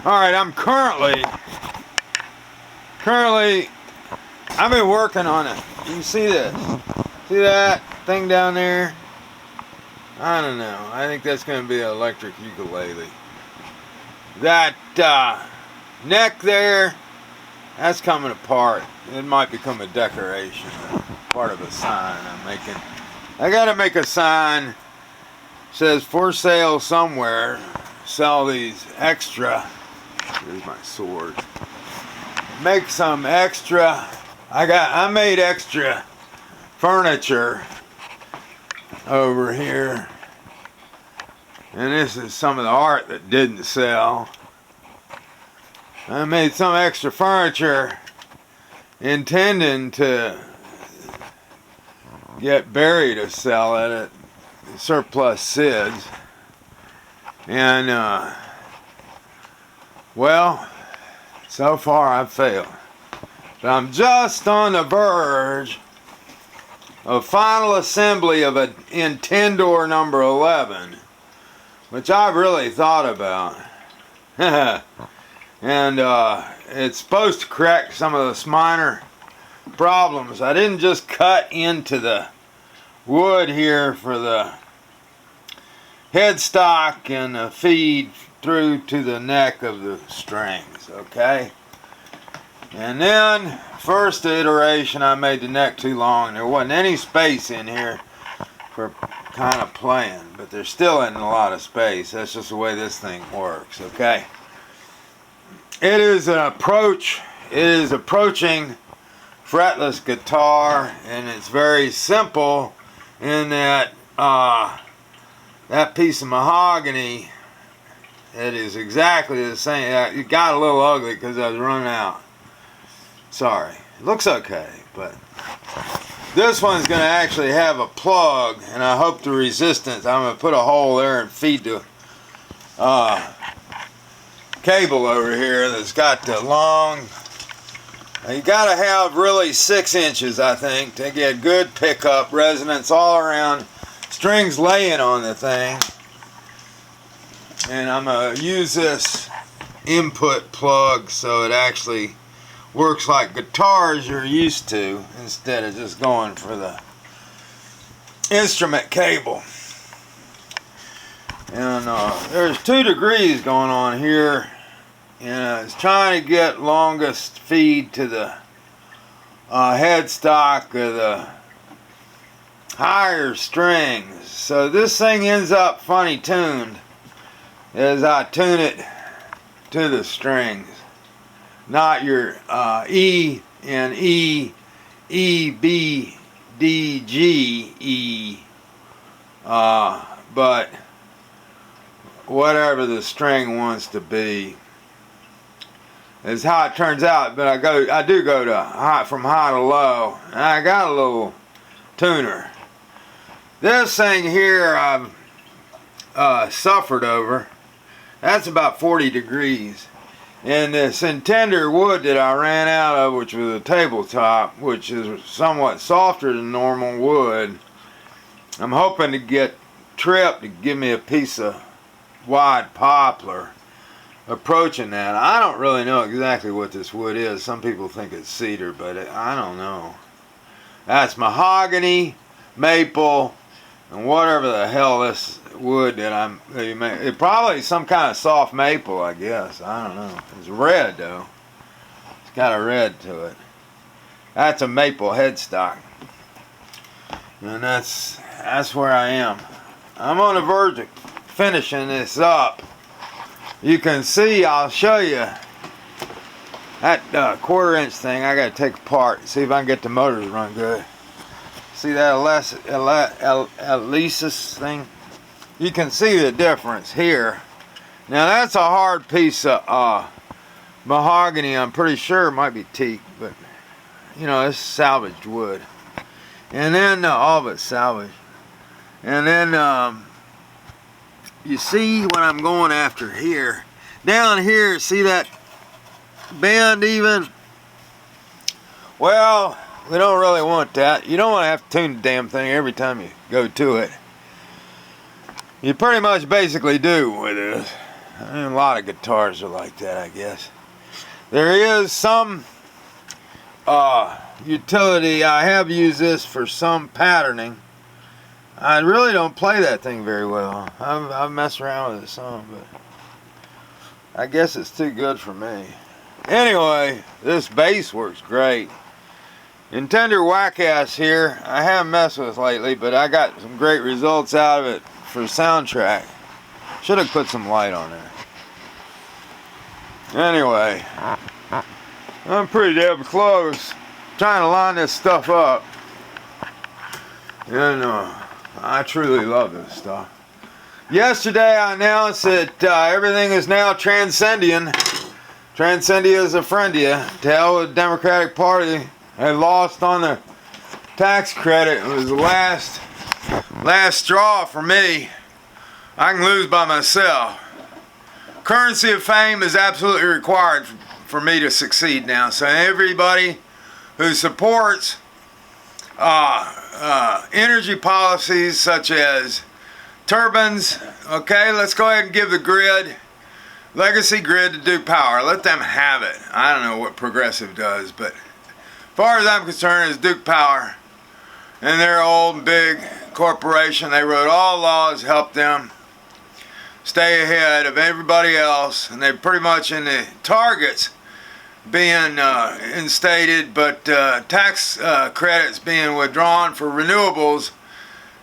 Alright, I'm currently, I've been working on it. You can see this. See that thing down there? I don't know. I think that's going to be an electric ukulele. That neck there, that's coming apart. It might become a decoration, part of a sign I'm making. I got to make a sign. Says for sale somewhere. Sell these extra. Here's my sword. Make some extra. I made extra furniture over here, and this is some of the art that didn't sell. I made some extra furniture intending to get Barry to sell it at Surplus Sid's, and well, so far I've failed, but I'm just on the verge of final assembly of an Intendor number 11, which I've really thought about. And it's supposed to correct some of those minor problems. I didn't just cut into the wood here for the headstock and the feed through to the neck of the strings, okay? And then, first iteration, I made the neck too long. There wasn't any space in here for kind of playing, but there still isn't a lot of space. That's just the way this thing works, okay? It is an approach. It is approaching fretless guitar, and it's very simple in that that piece of mahogany, it is exactly the same. It got a little ugly because I was running out. Sorry. It looks okay, but this one's going to actually have a plug, and I hope the resistance, I'm going to put a hole there and feed the cable over here that's got the long, you got to have really 6 inches, I think, to get good pickup, resonance all around, strings laying on the thing. And I'm going to use this input plug so it actually works like guitars you're used to, instead of just going for the instrument cable. And there's 2 degrees going on here, and it's trying to get longest feed to the headstock of the higher strings. So this thing ends up funny tuned as I tune it to the strings. Not your E and E, E, B, D, G, E, but whatever the string wants to be is how it turns out. But I do go to high, from high to low, and I got a little tuner. This thing here I've suffered over. That's about 40 degrees. And this Intendor wood that I ran out of, which was a tabletop, which is somewhat softer than normal wood, I'm hoping to get Tripp to give me a piece of wide poplar approaching that. I don't really know exactly what this wood is. Some people think it's cedar, but I don't know. That's mahogany, maple, and whatever the hell this wood that it probably some kind of soft maple, I guess. I don't know. It's red though. It's got a red to it. That's a maple headstock, and that's where I am. I'm on the verge of finishing this up. You can see, I'll show you that 1/4 inch thing. I got to take apart, see if I can get the motors run good. See that Alesis thing? You can see the difference here. Now that's a hard piece of mahogany. I'm pretty sure it might be teak, but you know, it's salvaged wood. And then all of it's salvaged. And then you see what I'm going after here. Down here, see that bend even? Well, we don't really want that. You don't want to have to tune the damn thing every time you go to it. You pretty much basically do with this. And a lot of guitars are like that, I guess. There is some utility. I have used this for some patterning. I really don't play that thing very well. I've messed around with it some, but I guess it's too good for me. Anyway, this bass works great. Intendor Whack-Ass here. I haven't messed with it lately, but I got some great results out of it for soundtrack. Should have put some light on there. Anyway, I'm pretty damn close. Trying to line this stuff up. And I truly love this stuff. Yesterday I announced that everything is now Transcendian. Transcendia is a friend of you. To hell with the Democratic Party. They lost on the tax credit. It was the last straw for me. I can lose by myself. Currency of fame is absolutely required for me to succeed now. So everybody who supports energy policies such as turbines, okay, let's go ahead and give the grid, legacy grid, to Duke Power. Let them have it. I don't know what Progressive does, but as far as I'm concerned, it's Duke Power. And they're old and big corporation. They wrote all laws, helped them stay ahead of everybody else, and they're pretty much in the targets being instated, but tax credits being withdrawn for renewables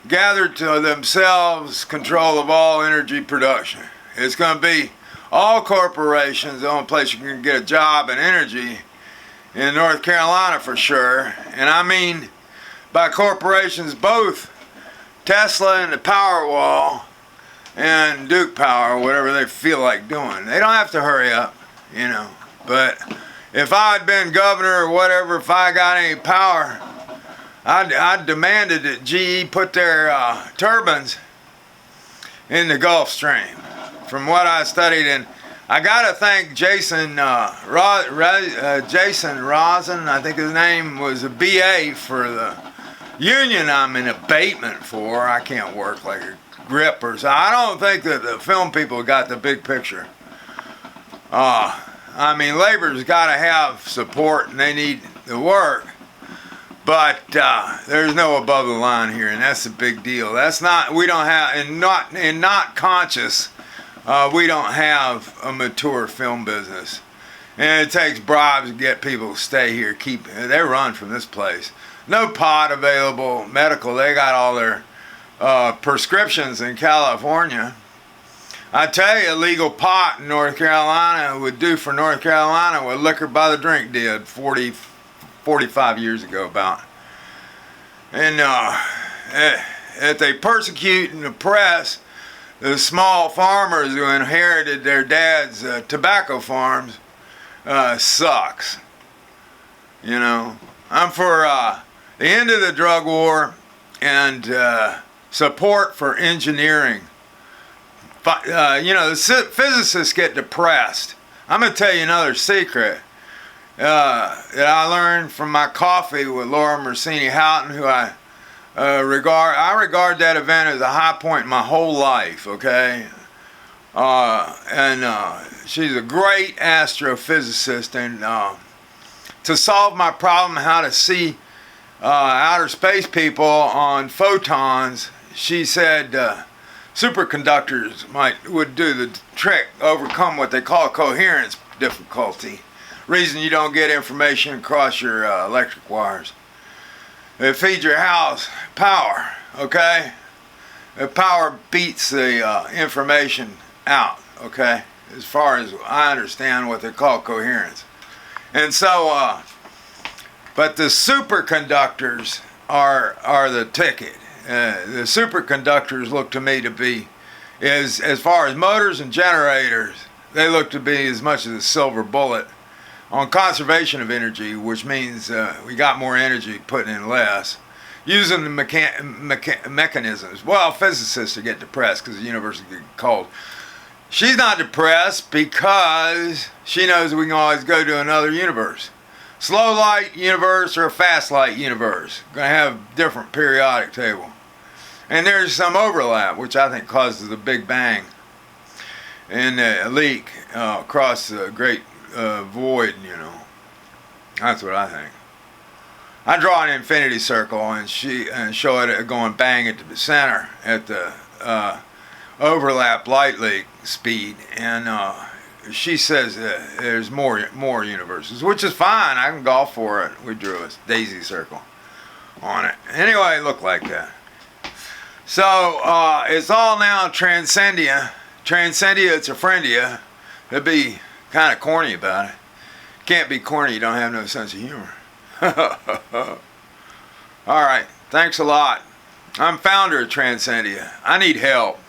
gathered to themselves control of all energy production. It's going to be all corporations. The only place you can get a job in energy in North Carolina for sure, and I mean by corporations both Tesla and the Powerwall and Duke Power, whatever they feel like doing. They don't have to hurry up, you know. But if I had been governor or whatever, if I got any power, I demanded that GE put their turbines in the Gulf Stream. From what I studied, and I got to thank Jason Rosen, I think his name was a BA for the union I'm in abatement for. I can't work like a grip or so. I don't think that the film people got the big picture. I mean, labor's got to have support and they need the work, but there's no above the line here, and that's a big deal. That's not, we don't have, and not conscious, we don't have a mature film business, and it takes bribes to get people to stay here. They run from this place. No pot available, medical. They got all their prescriptions in California. I tell you, legal pot in North Carolina would do for North Carolina what liquor by the drink did 45 years ago about. And if they persecute and oppress the small farmers who inherited their dad's tobacco farms, sucks. You know, I'm for the end of the drug war and support for engineering. You know, the physicists get depressed. I'm going to tell you another secret that I learned from my coffee with Laura Mersini Houghton, who I regard that event as a high point in my whole life, okay? And she's a great astrophysicist, and to solve my problem how to see outer space people on photons, she said superconductors would do the trick, overcome what they call coherence difficulty. Reason you don't get information across your electric wires. It feeds your house power, okay? The power beats the information out, okay? As far as I understand what they call coherence. And so, but the superconductors are the ticket. The superconductors look to me to be, as far as motors and generators, they look to be as much as a silver bullet on conservation of energy, which means we got more energy putting in less, using the mechanisms. Well, physicists get depressed because the universe is getting cold. She's not depressed because she knows we can always go to another universe. Slow light universe or a fast light universe. Going to have different periodic table. And there's some overlap, which I think causes the Big Bang. in a leak across the great void, you know. That's what I think. I draw an infinity circle and show it going bang at the center at the overlap light leak speed, and she says there's more universes, which is fine. I can go for it. We drew a daisy circle on it. Anyway, it looked like that. So it's all now transcendia. Transcendia, it's a friendia. It'd be kind of corny about it. Can't be corny, you don't have no sense of humor. Alright, thanks a lot. I'm founder of Transcendia. I need help.